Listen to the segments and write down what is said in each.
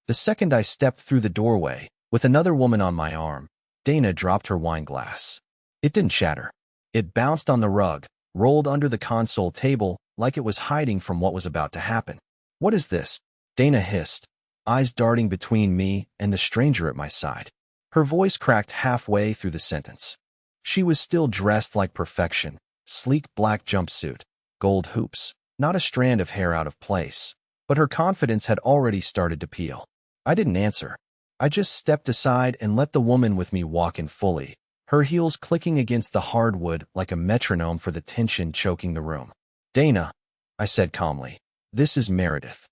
The second I stepped through the doorway, with another woman on my arm, Dana dropped her wine glass. It didn't shatter. It bounced on the rug, rolled under the console table like it was hiding from what was about to happen. "What is this?" Dana hissed, eyes darting between me and the stranger at my side. Her voice cracked halfway through the sentence. She was still dressed like perfection, sleek black jumpsuit, gold hoops, not a strand of hair out of place, but her confidence had already started to peel. I didn't answer. I just stepped aside and let the woman with me walk in fully, her heels clicking against the hardwood like a metronome for the tension choking the room. "Dana," I said calmly, "this is Meredith."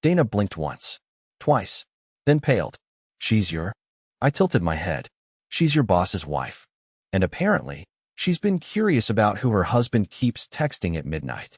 Dana blinked once, twice, then paled. "She's your—" I tilted my head. "She's your boss's wife. And apparently, she's been curious about who her husband keeps texting at midnight."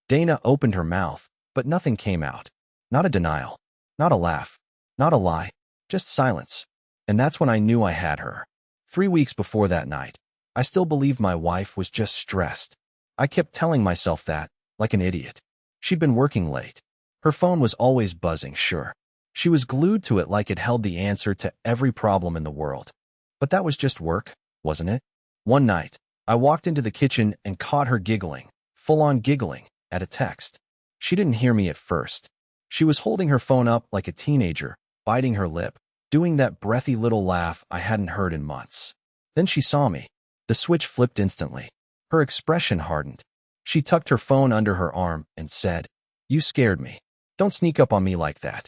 Dana opened her mouth, but nothing came out. Not a denial, not a laugh, not a lie, just silence. And that's when I knew I had her. 3 weeks before that night, I still believed my wife was just stressed. I kept telling myself that, like an idiot. She'd been working late. Her phone was always buzzing, sure. She was glued to it like it held the answer to every problem in the world. But that was just work, wasn't it? One night, I walked into the kitchen and caught her giggling, full-on giggling, at a text. She didn't hear me at first. She was holding her phone up like a teenager, biting her lip, doing that breathy little laugh I hadn't heard in months. Then she saw me. The switch flipped instantly. Her expression hardened. She tucked her phone under her arm and said, "You scared me. Don't sneak up on me like that."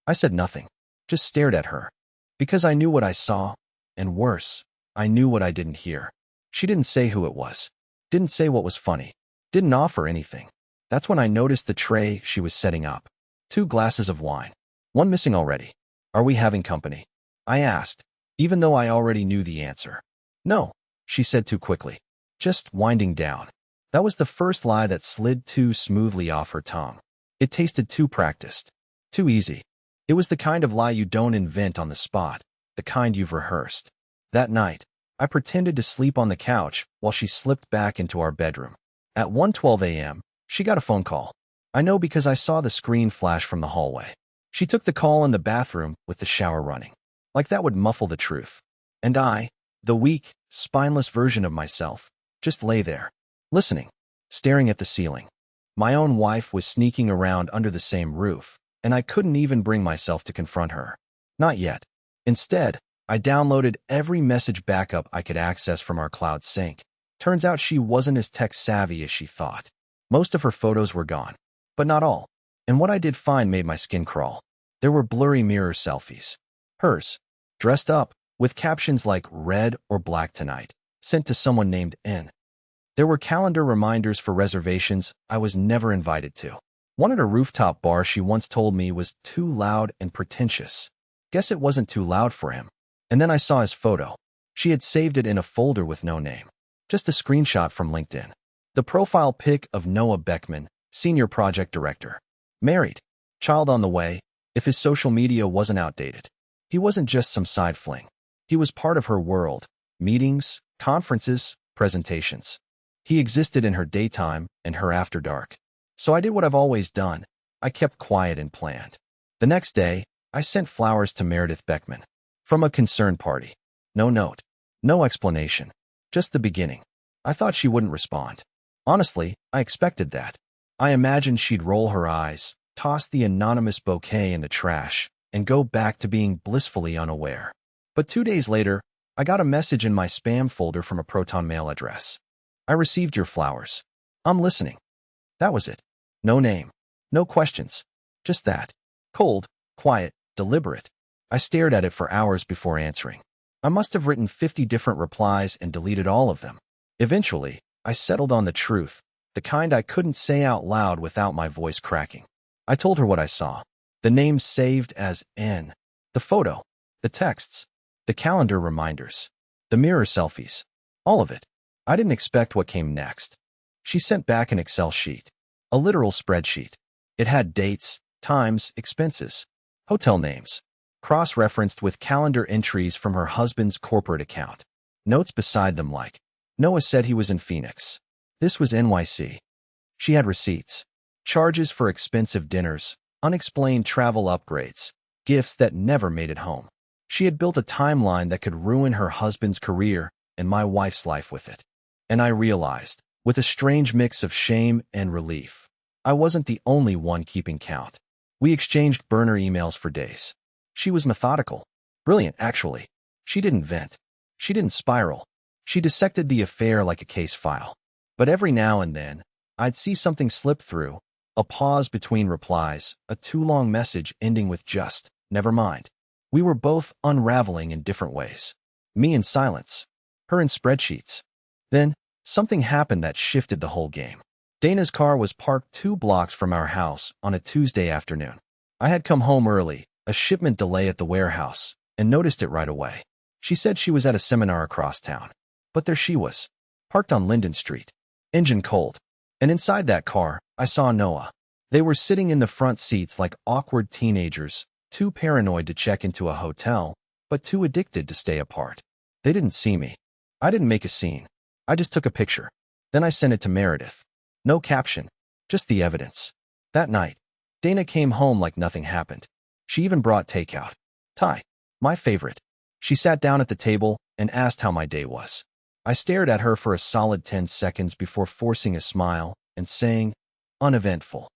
I said nothing, just stared at her. Because I knew what I saw, and worse, I knew what I didn't hear. She didn't say who it was. Didn't say what was funny. Didn't offer anything. That's when I noticed the tray she was setting up. 2 glasses of wine. One missing already. "Are we having company?" I asked, even though I already knew the answer. "No," she said too quickly. "Just winding down." That was the first lie that slid too smoothly off her tongue. It tasted too practiced. Too easy. It was the kind of lie you don't invent on the spot, the kind you've rehearsed. That night, I pretended to sleep on the couch while she slipped back into our bedroom. At 1:12 a.m., she got a phone call. I know because I saw the screen flash from the hallway. She took the call in the bathroom with the shower running. Like that would muffle the truth. And I, the weak, spineless version of myself, just lay there, listening, staring at the ceiling. My own wife was sneaking around under the same roof, and I couldn't even bring myself to confront her. Not yet. Instead, I downloaded every message backup I could access from our cloud sync. Turns out she wasn't as tech-savvy as she thought. Most of her photos were gone, but not all. And what I did find made my skin crawl. There were blurry mirror selfies. Hers, dressed up, with captions like "red or black tonight," sent to someone named N. There were calendar reminders for reservations I was never invited to. One at a rooftop bar she once told me was too loud and pretentious. Guess it wasn't too loud for him. And then I saw his photo. She had saved it in a folder with no name. Just a screenshot from LinkedIn. The profile pic of Noah Beckman, Senior Project Director. Married. Child on the way, if his social media wasn't outdated. He wasn't just some side fling. He was part of her world. Meetings, conferences, presentations. He existed in her daytime and her after dark. So I did what I've always done. I kept quiet and planned. The next day, I sent flowers to Meredith Beckman. From a concerned party. No note. No explanation. Just the beginning. I thought she wouldn't respond. Honestly, I expected that. I imagined she'd roll her eyes, toss the anonymous bouquet in the trash, and go back to being blissfully unaware. But 2 days later, I got a message in my spam folder from a Proton mail address. "I received your flowers. I'm listening." That was it. No name. No questions. Just that. Cold, quiet, deliberate. I stared at it for hours before answering. I must have written 50 different replies and deleted all of them. Eventually, I settled on the truth, the kind I couldn't say out loud without my voice cracking. I told her what I saw. The name saved as N. The photo. The texts. The calendar reminders. The mirror selfies. All of it. I didn't expect what came next. She sent back an Excel sheet. A literal spreadsheet. It had dates, times, expenses, hotel names, cross-referenced with calendar entries from her husband's corporate account. Notes beside them like, Noah said he was in Phoenix. This was NYC. She had receipts, charges for expensive dinners, unexplained travel upgrades, gifts that never made it home. She had built a timeline that could ruin her husband's career and my wife's life with it. And I realized, with a strange mix of shame and relief, I wasn't the only one keeping count. We exchanged burner emails for days. She was methodical. Brilliant, actually. She didn't vent. She didn't spiral. She dissected the affair like a case file. But every now and then, I'd see something slip through, a pause between replies, a too-long message ending with just, never mind. We were both unraveling in different ways. Me in silence, her in spreadsheets. Then, something happened that shifted the whole game. Dana's car was parked 2 blocks from our house on a Tuesday afternoon. I had come home early, a shipment delay at the warehouse, and noticed it right away. She said she was at a seminar across town. But there she was, parked on Linden Street, engine cold. And inside that car, I saw Noah. They were sitting in the front seats like awkward teenagers, too paranoid to check into a hotel, but too addicted to stay apart. They didn't see me. I didn't make a scene. I just took a picture. Then I sent it to Meredith. No caption, just the evidence. That night, Dana came home like nothing happened. She even brought takeout. Thai, my favorite. She sat down at the table and asked how my day was. I stared at her for a solid 10 seconds before forcing a smile and saying, uneventful.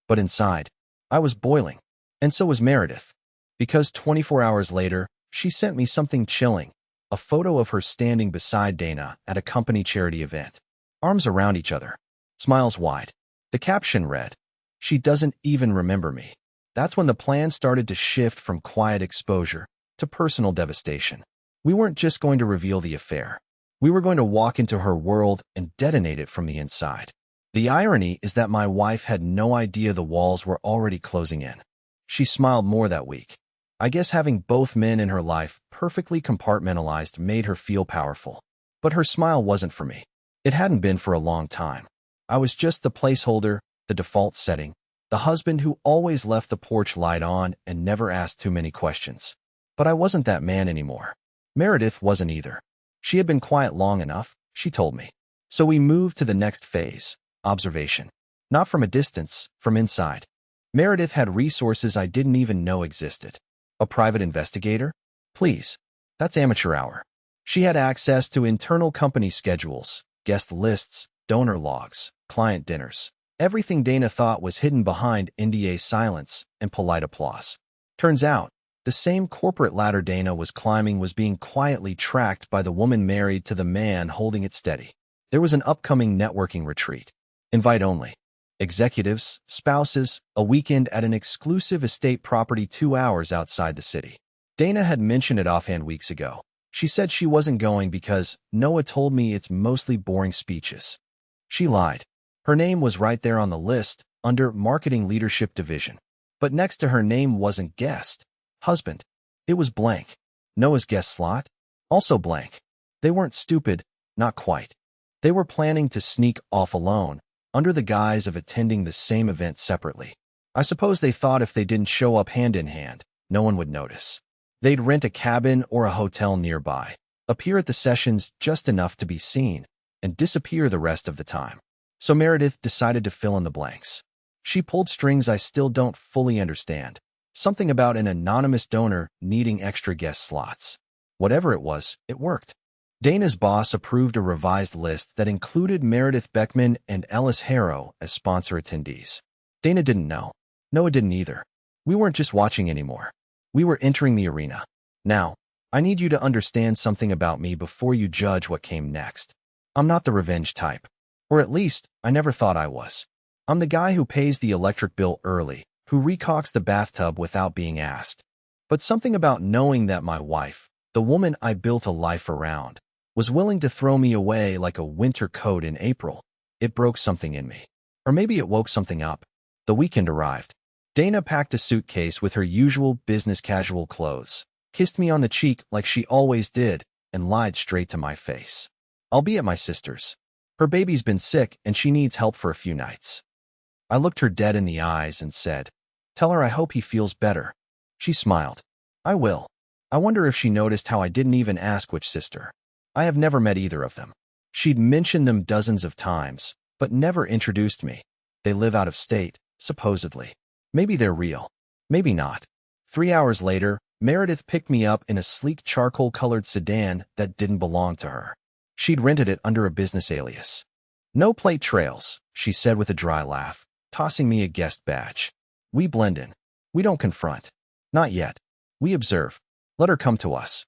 But inside, I was boiling. And so was Meredith. Because 24 hours later, she sent me something chilling. A photo of her standing beside Dana at a company charity event. Arms around each other. Smiles wide. The caption read, "She doesn't even remember me." That's when the plan started to shift from quiet exposure to personal devastation. We weren't just going to reveal the affair. We were going to walk into her world and detonate it from the inside. The irony is that my wife had no idea the walls were already closing in. She smiled more that week. I guess having both men in her life perfectly compartmentalized made her feel powerful. But her smile wasn't for me. It hadn't been for a long time. I was just the placeholder, the default setting, the husband who always left the porch light on and never asked too many questions. But I wasn't that man anymore. Meredith wasn't either. She had been quiet long enough, she told me. So we moved to the next phase, observation. Not from a distance, from inside. Meredith had resources I didn't even know existed. A private investigator? Please. That's amateur hour. She had access to internal company schedules, guest lists, donor logs, client dinners. Everything Dana thought was hidden behind NDA silence and polite applause. Turns out, the same corporate ladder Dana was climbing was being quietly tracked by the woman married to the man holding it steady. There was an upcoming networking retreat. Invite only. Executives, spouses, a weekend at an exclusive estate property 2 hours outside the city. Dana had mentioned it offhand weeks ago. She said she wasn't going because Noah told me it's mostly boring speeches. She lied. Her name was right there on the list, under Marketing Leadership Division. But next to her name wasn't guest, husband. It was blank. Noah's guest slot? Also blank. They weren't stupid, not quite. They were planning to sneak off alone, under the guise of attending the same event separately. I suppose they thought if they didn't show up hand in hand, no one would notice. They'd rent a cabin or a hotel nearby, appear at the sessions just enough to be seen, and disappear the rest of the time. So Meredith decided to fill in the blanks. She pulled strings I still don't fully understand. Something about an anonymous donor needing extra guest slots. Whatever it was, it worked. Dana's boss approved a revised list that included Meredith Beckman and Ellis as sponsor attendees. Dana didn't know. Noah didn't either. We weren't just watching anymore. We were entering the arena. Now, I need you to understand something about me before you judge what came next. I'm not the revenge type. Or at least, I never thought I was. I'm the guy who pays the electric bill early, who recocks the bathtub without being asked. But something about knowing that my wife, the woman I built a life around, was willing to throw me away like a winter coat in April, it broke something in me. Or maybe it woke something up. The weekend arrived. Dana packed a suitcase with her usual business casual clothes, kissed me on the cheek like she always did, and lied straight to my face. I'll be at my sister's. Her baby's been sick and she needs help for a few nights. I looked her dead in the eyes and said, "Tell her I hope he feels better." She smiled. "I will." I wonder if she noticed how I didn't even ask which sister. I have never met either of them. She'd mentioned them dozens of times, but never introduced me. They live out of state, supposedly. Maybe they're real. Maybe not. 3 hours later, Meredith picked me up in a sleek charcoal-colored sedan that didn't belong to her. She'd rented it under a business alias. "No plate trails," she said with a dry laugh, tossing me a guest badge. "We blend in. We don't confront. Not yet. We observe. Let her come to us."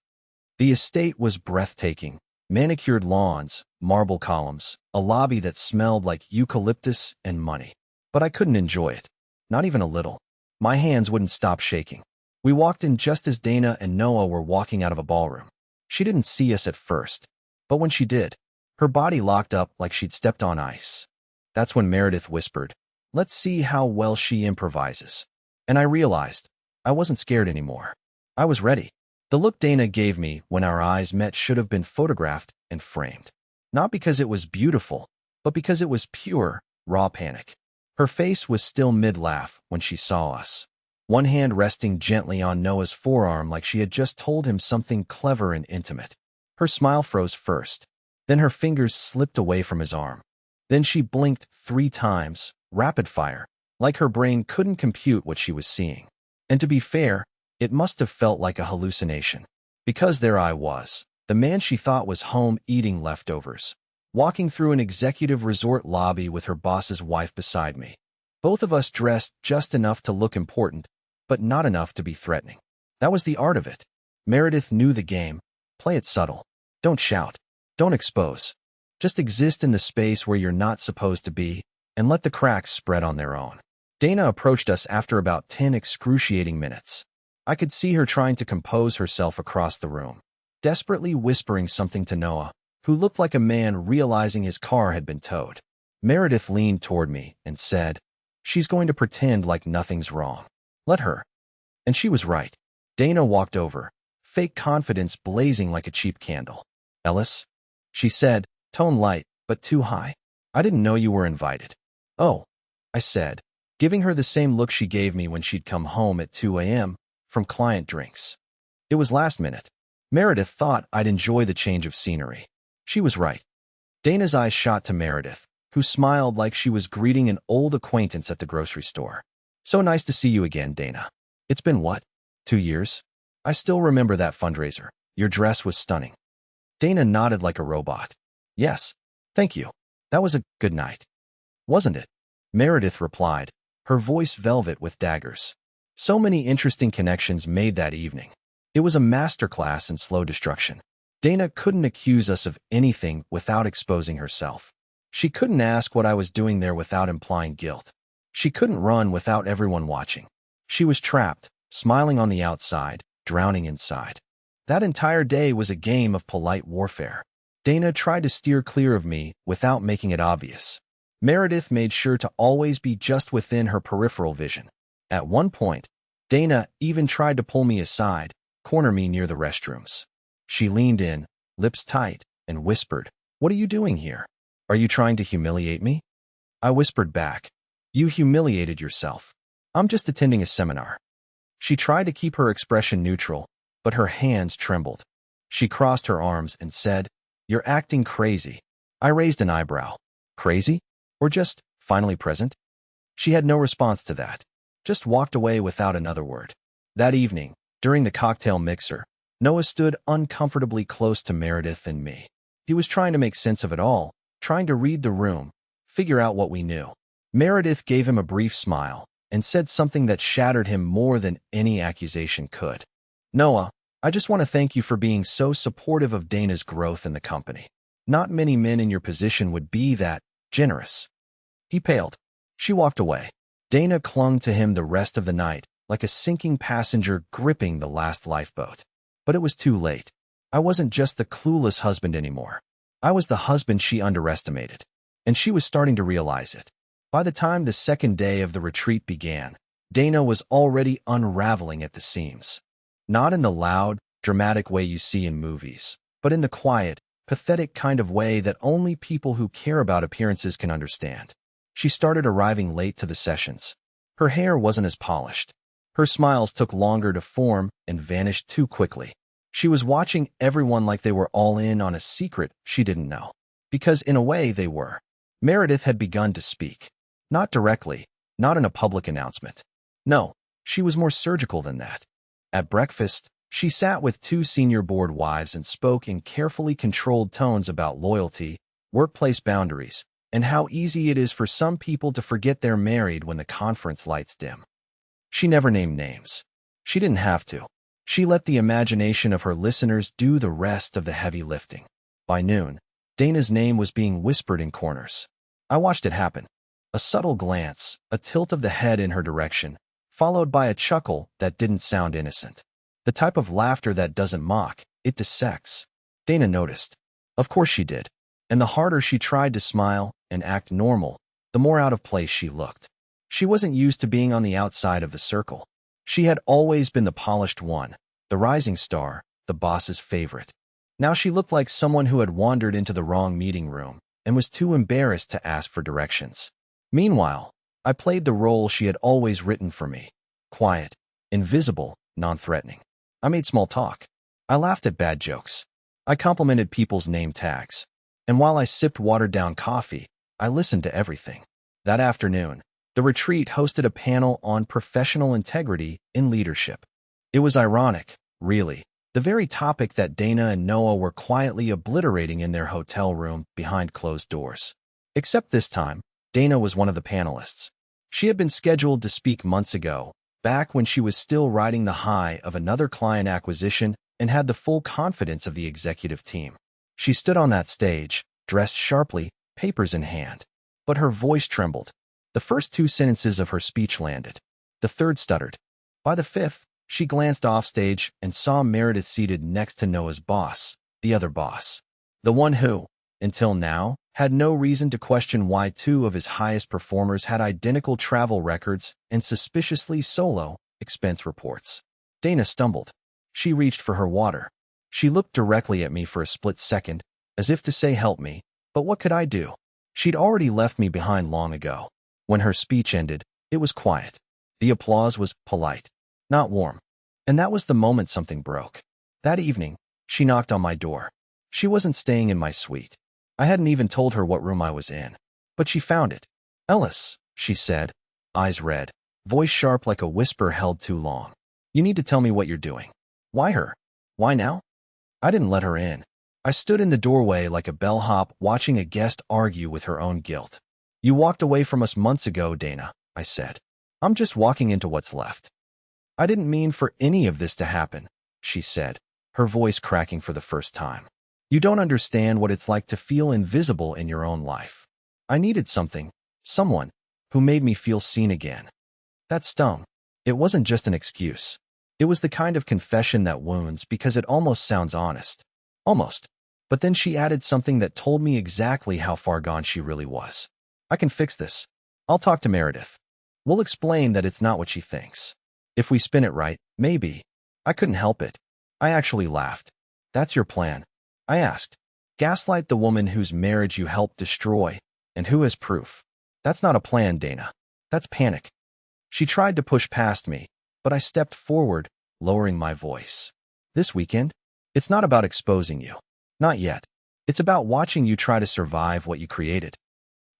The estate was breathtaking. Manicured lawns, marble columns, a lobby that smelled like eucalyptus and money. But I couldn't enjoy it. Not even a little. My hands wouldn't stop shaking. We walked in just as Dana and Noah were walking out of a ballroom. She didn't see us at first, but when she did, her body locked up like she'd stepped on ice. That's when Meredith whispered, "Let's see how well she improvises." And I realized I wasn't scared anymore. I was ready. The look Dana gave me when our eyes met should have been photographed and framed. Not because it was beautiful, but because it was pure, raw panic. Her face was still mid-laugh when she saw us. One hand resting gently on Noah's forearm like she had just told him something clever and intimate. Her smile froze first. Then her fingers slipped away from his arm. Then she blinked 3 times, rapid fire, like her brain couldn't compute what she was seeing. And to be fair, it must have felt like a hallucination. Because there I was, the man she thought was home eating leftovers, walking through an executive resort lobby with her boss's wife beside me. Both of us dressed just enough to look important, but not enough to be threatening. That was the art of it. Meredith knew the game. Play it subtle. Don't shout. Don't expose. Just exist in the space where you're not supposed to be, and let the cracks spread on their own. Dana approached us after about 10 excruciating minutes. I could see her trying to compose herself across the room, desperately whispering something to Noah, who looked like a man realizing his car had been towed. Meredith leaned toward me and said, "She's going to pretend like nothing's wrong. Let her." And she was right. Dana walked over, fake confidence blazing like a cheap candle. "Ellis," she said, tone light, but too high. "I didn't know you were invited." "Oh," I said, giving her the same look she gave me when she'd come home at 2 a.m. from client drinks. It was last minute. Meredith thought I'd enjoy the change of scenery. She was right. Dana's eyes shot to Meredith, who smiled like she was greeting an old acquaintance at the grocery store. "So nice to see you again, Dana. It's been what? 2 years? I still remember that fundraiser. Your dress was stunning." Dana nodded like a robot. "Yes, thank you. That was a good night. Wasn't it?" Meredith replied, her voice velvet with daggers. So many interesting connections made that evening. It was a masterclass in slow destruction. Dana couldn't accuse us of anything without exposing herself. She couldn't ask what I was doing there without implying guilt. She couldn't run without everyone watching. She was trapped, smiling on the outside, drowning inside. That entire day was a game of polite warfare. Dana tried to steer clear of me without making it obvious. Meredith made sure to always be just within her peripheral vision. At one point, Dana even tried to pull me aside, corner me near the restrooms. She leaned in, lips tight, and whispered, "What are you doing here? Are you trying to humiliate me?" I whispered back, "You humiliated yourself. I'm just attending a seminar." She tried to keep her expression neutral, but her hands trembled. She crossed her arms and said, "You're acting crazy." I raised an eyebrow. Crazy? Or just finally present? She had no response to that, just walked away without another word. That evening, during the cocktail mixer, Noah stood uncomfortably close to Meredith and me. He was trying to make sense of it all, trying to read the room, figure out what we knew. Meredith gave him a brief smile and said something that shattered him more than any accusation could. "Noah, I just want to thank you for being so supportive of Dana's growth in the company. Not many men in your position would be that generous." He paled. She walked away. Dana clung to him the rest of the night, like a sinking passenger gripping the last lifeboat. But it was too late. I wasn't just the clueless husband anymore. I was the husband she underestimated, and she was starting to realize it. By the time the second day of the retreat began, Dana was already unraveling at the seams. Not in the loud, dramatic way you see in movies, but in the quiet, pathetic kind of way that only people who care about appearances can understand. She started arriving late to the sessions. Her hair wasn't as polished. Her smiles took longer to form and vanished too quickly. She was watching everyone like they were all in on a secret she didn't know. Because in a way they were. Meredith had begun to speak. Not directly, not in a public announcement. No, she was more surgical than that. At breakfast, she sat with two senior board wives and spoke in carefully controlled tones about loyalty, workplace boundaries, and how easy it is for some people to forget they're married when the conference lights dim. She never named names. She didn't have to. She let the imagination of her listeners do the rest of the heavy lifting. By noon, Dana's name was being whispered in corners. I watched it happen. A subtle glance, a tilt of the head in her direction, followed by a chuckle that didn't sound innocent. The type of laughter that doesn't mock, it dissects. Dana noticed. Of course she did. And the harder she tried to smile and act normal, the more out of place she looked. She wasn't used to being on the outside of the circle. She had always been the polished one, the rising star, the boss's favorite. Now she looked like someone who had wandered into the wrong meeting room and was too embarrassed to ask for directions. Meanwhile, I played the role she had always written for me. Quiet, invisible, non-threatening. I made small talk. I laughed at bad jokes. I complimented people's name tags. And while I sipped watered-down coffee, I listened to everything. That afternoon, the retreat hosted a panel on professional integrity in leadership. It was ironic, really, the very topic that Dana and Noah were quietly obliterating in their hotel room behind closed doors. Except this time, Dana was one of the panelists. She had been scheduled to speak months ago, back when she was still riding the high of another client acquisition and had the full confidence of the executive team. She stood on that stage, dressed sharply, papers in hand. But her voice trembled. The first two sentences of her speech landed. The third stuttered. By the fifth, she glanced offstage and saw Meredith seated next to Noah's boss, the other boss. The one who, until now, had no reason to question why two of his highest performers had identical travel records and suspiciously solo expense reports. Dana stumbled. She reached for her water. She looked directly at me for a split second, as if to say help me, but what could I do? She'd already left me behind long ago. When her speech ended, it was quiet. The applause was polite, not warm. And that was the moment something broke. That evening, she knocked on my door. She wasn't staying in my suite. I hadn't even told her what room I was in. But she found it. Ellis, she said, eyes red, voice sharp like a whisper held too long. You need to tell me what you're doing. Why her? Why now? I didn't let her in. I stood in the doorway like a bellhop watching a guest argue with her own guilt. You walked away from us months ago, Dana, I said. I'm just walking into what's left. I didn't mean for any of this to happen, she said, her voice cracking for the first time. You don't understand what it's like to feel invisible in your own life. I needed something, someone, who made me feel seen again. That stung. It wasn't just an excuse. It was the kind of confession that wounds because it almost sounds honest. Almost. But then she added something that told me exactly how far gone she really was. I can fix this. I'll talk to Meredith. We'll explain that it's not what she thinks. If we spin it right, maybe. I couldn't help it. I actually laughed. That's your plan? I asked. Gaslight the woman whose marriage you helped destroy, and who has proof. That's not a plan, Dana. That's panic. She tried to push past me, but I stepped forward, lowering my voice. This weekend, it's not about exposing you. Not yet. It's about watching you try to survive what you created.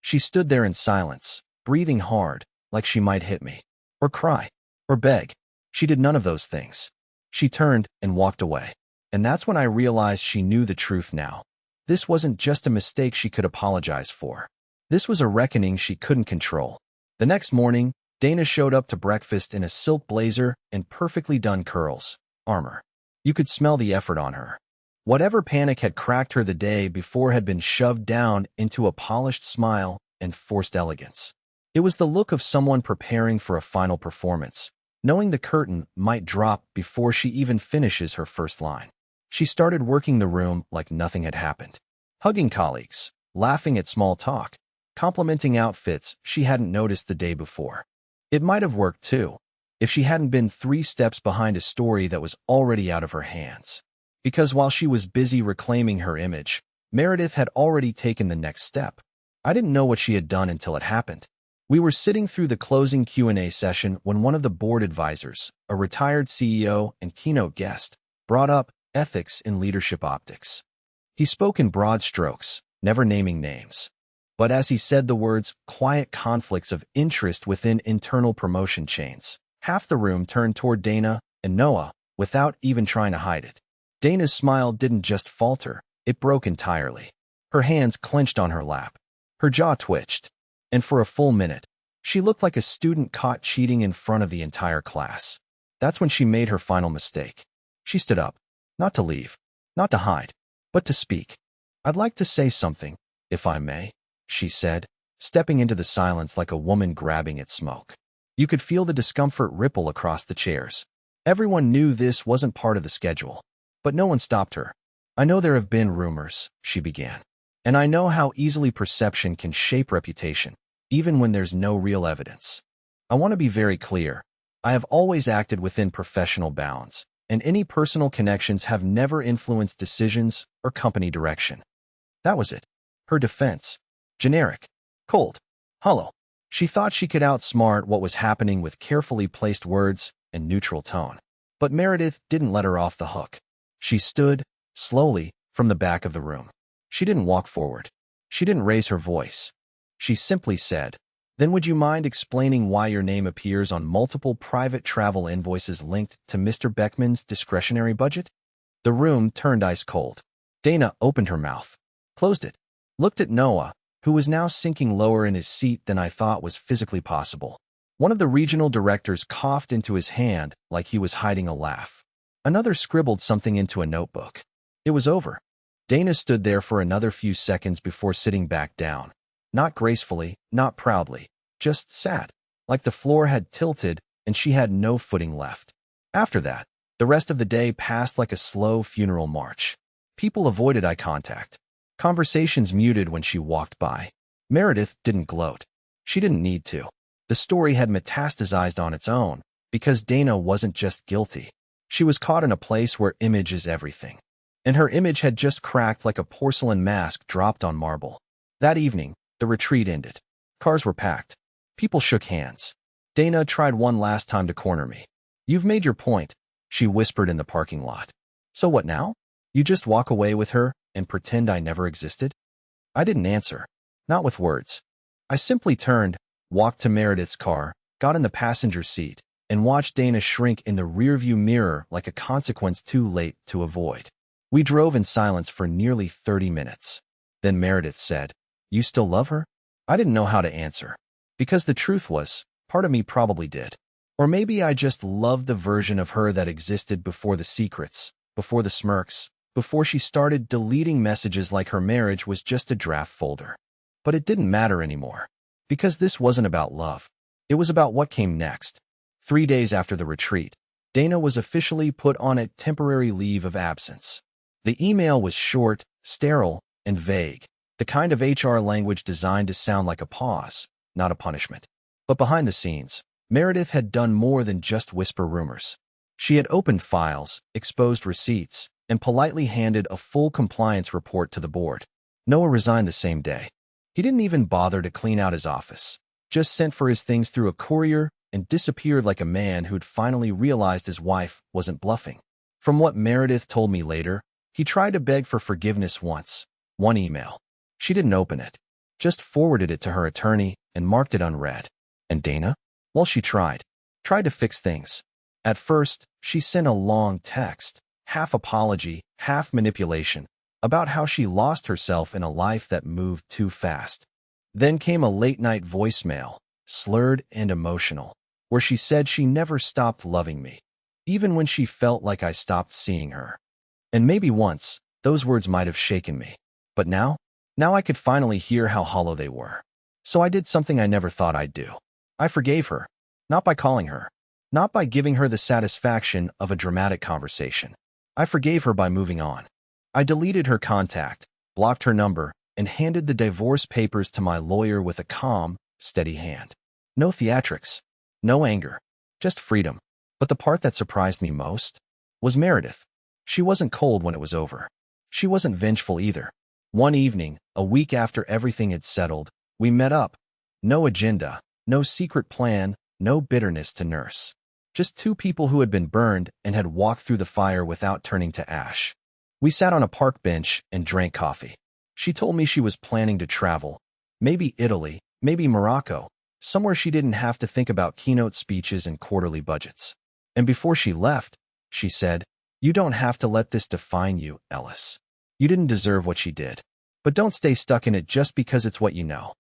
She stood there in silence, breathing hard, like she might hit me, or cry, or beg. She did none of those things. She turned and walked away. And that's when I realized she knew the truth now. This wasn't just a mistake she could apologize for. This was a reckoning she couldn't control. The next morning, Dana showed up to breakfast in a silk blazer and perfectly done curls, armor. You could smell the effort on her. Whatever panic had cracked her the day before had been shoved down into a polished smile and forced elegance. It was the look of someone preparing for a final performance, knowing the curtain might drop before she even finishes her first line. She started working the room like nothing had happened, hugging colleagues, laughing at small talk, complimenting outfits she hadn't noticed the day before. It might have worked too, if she hadn't been 3 steps behind a story that was already out of her hands. Because while she was busy reclaiming her image, Meredith had already taken the next step. I didn't know what she had done until it happened. We were sitting through the closing Q&A session when one of the board advisors, a retired CEO and keynote guest, brought up ethics in leadership optics. He spoke in broad strokes, never naming names. But as he said the words, quiet conflicts of interest within internal promotion chains, half the room turned toward Dana and Noah, without even trying to hide it. Dana's smile didn't just falter, it broke entirely. Her hands clenched on her lap. Her jaw twitched. And for a full minute, she looked like a student caught cheating in front of the entire class. That's when she made her final mistake. She stood up, not to leave, not to hide, but to speak. "I'd like to say something, if I may," she said, stepping into the silence like a woman grabbing at smoke. You could feel the discomfort ripple across the chairs. Everyone knew this wasn't part of the schedule, but no one stopped her. "I know there have been rumors," she began, "and I know how easily perception can shape reputation, even when there's no real evidence. I want to be very clear. I have always acted within professional bounds, and any personal connections have never influenced decisions or company direction." That was it. Her defense. Generic. Cold. Hollow. She thought she could outsmart what was happening with carefully placed words and neutral tone. But Meredith didn't let her off the hook. She stood, slowly, from the back of the room. She didn't walk forward. She didn't raise her voice. She simply said, "Then would you mind explaining why your name appears on multiple private travel invoices linked to Mr. Beckman's discretionary budget?" The room turned ice cold. Dana opened her mouth, closed it, looked at Noah, who was now sinking lower in his seat than I thought was physically possible. One of the regional directors coughed into his hand like he was hiding a laugh. Another scribbled something into a notebook. It was over. Dana stood there for another few seconds before sitting back down. Not gracefully, not proudly, just sat, like the floor had tilted and she had no footing left. After that, the rest of the day passed like a slow funeral march. People avoided eye contact. Conversations muted when she walked by. Meredith didn't gloat. She didn't need to. The story had metastasized on its own, because Dana wasn't just guilty. She was caught in a place where image is everything. And her image had just cracked like a porcelain mask dropped on marble. That evening, the retreat ended. Cars were packed. People shook hands. Dana tried one last time to corner me. "You've made your point," she whispered in the parking lot. "So what now? You just walk away with her and pretend I never existed?" I didn't answer. Not with words. I simply turned, walked to Meredith's car, got in the passenger seat, and watched Dana shrink in the rearview mirror like a consequence too late to avoid. We drove in silence for nearly 30 minutes. Then Meredith said, "You still love her?" I didn't know how to answer. Because the truth was, part of me probably did. Or maybe I just loved the version of her that existed before the secrets, before the smirks, before she started deleting messages like her marriage was just a draft folder. But it didn't matter anymore. Because this wasn't about love. It was about what came next. 3 days after the retreat, Dana was officially put on a temporary leave of absence. The email was short, sterile, and vague. The kind of HR language designed to sound like a pause, not a punishment. But behind the scenes, Meredith had done more than just whisper rumors. She had opened files, exposed receipts, and politely handed a full compliance report to the board. Noah resigned the same day. He didn't even bother to clean out his office, just sent for his things through a courier and disappeared like a man who'd finally realized his wife wasn't bluffing. From what Meredith told me later, he tried to beg for forgiveness once, one email. She didn't open it, just forwarded it to her attorney and marked it unread. And Dana? Well, she tried to fix things. At first, she sent a long text, half apology, half manipulation, about how she lost herself in a life that moved too fast. Then came a late-night voicemail, slurred and emotional, where she said she never stopped loving me, even when she felt like I stopped seeing her. And maybe once, those words might have shaken me. But now I could finally hear how hollow they were. So I did something I never thought I'd do. I forgave her, not by calling her, not by giving her the satisfaction of a dramatic conversation. I forgave her by moving on. I deleted her contact, blocked her number, and handed the divorce papers to my lawyer with a calm, steady hand. No theatrics, no anger, just freedom. But the part that surprised me most was Meredith. She wasn't cold when it was over. She wasn't vengeful either. One evening, a week after everything had settled, we met up. No agenda, no secret plan, no bitterness to nurse. Just two people who had been burned and had walked through the fire without turning to ash. We sat on a park bench and drank coffee. She told me she was planning to travel. Maybe Italy, maybe Morocco, somewhere she didn't have to think about keynote speeches and quarterly budgets. And before she left, she said. You don't have to let this define you, Ellis. You didn't deserve what she did. But don't stay stuck in it just because it's what you know.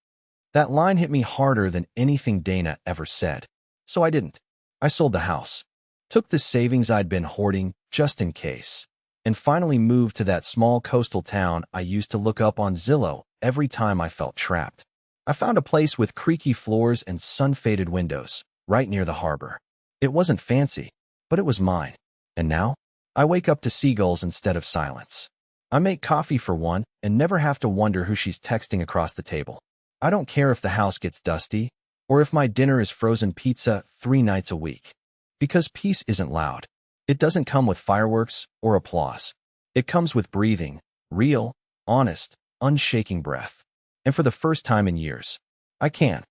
That line hit me harder than anything Dana ever said. So I didn't. I sold the house, took the savings I'd been hoarding just in case, and finally moved to that small coastal town I used to look up on Zillow every time I felt trapped. I found a place with creaky floors and sun-faded windows, right near the harbor. It wasn't fancy, but it was mine. And now, I wake up to seagulls instead of silence. I make coffee for one and never have to wonder who she's texting across the table. I don't care if the house gets dusty or if my dinner is frozen pizza 3 nights a week. Because peace isn't loud. It doesn't come with fireworks or applause. It comes with breathing, real, honest, unshaking breath. And for the first time in years, I can.